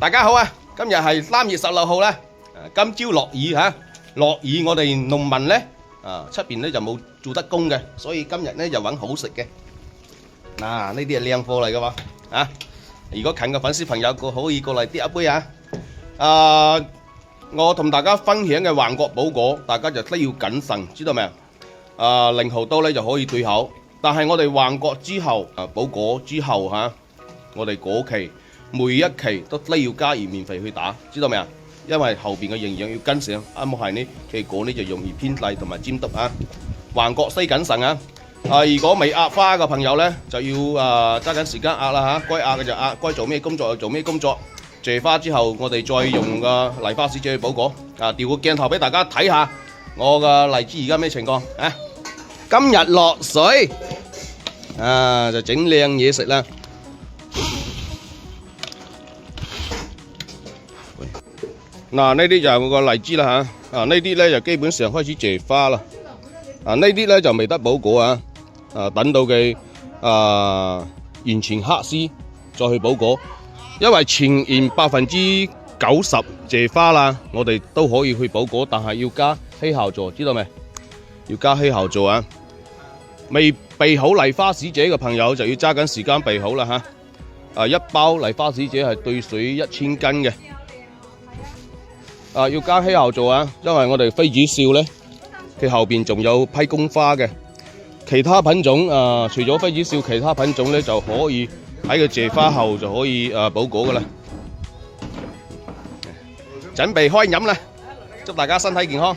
大家好啊！今日係3月16號啦。今朝落雨嚇，落雨我哋農民咧出邊咧就冇做得工嘅，所以今日咧就揾好食嘅。嗱，呢啲係靚貨嚟嘅喎啊！如果近嘅粉絲朋友可以過嚟啲一杯啊！我同大家分享嘅環國寶果，大家就都要謹慎，知道未啊？0號刀咧就可以對口，但係我哋環國之後寶果之後我哋果期每一期都要加鹽免費去打，知道未啊？因為後邊嘅營養要跟上，冇係呢嘅果呢就容易偏細同埋尖篤啊！環國需謹慎啊！如果未壓花嘅朋友呢，就要揸緊時間壓啦嚇，該壓嘅就壓，該做咩工作就做咩工作。謝花之後，我哋再用個麗花使者去寶果調個鏡頭俾大家睇下我嘅荔枝而家咩情況啊！今日落水就整靚嘢食啦。嗱，呢啲就係我個荔枝啦嚇，呢啲咧就基本上開始謝花啦。呢啲咧就未得寶果啊，等到佢完全黑絲再去寶果，因為全然90%謝花啦，我哋都可以去寶果，但係要加稀酵座，知道未？要加稀酵座啊！未備好麗花使者嘅朋友就要揸緊時間備好啦嚇。一包麗花使者係兌水1000斤嘅。要加稀酵座啊，因為我哋妃子笑咧，佢後邊仲有批公花嘅。其他品種除咗妃子笑，其他品種咧就可以喺個謝花後就可以寶果噶啦。準備開飲啦，祝大家身體健康。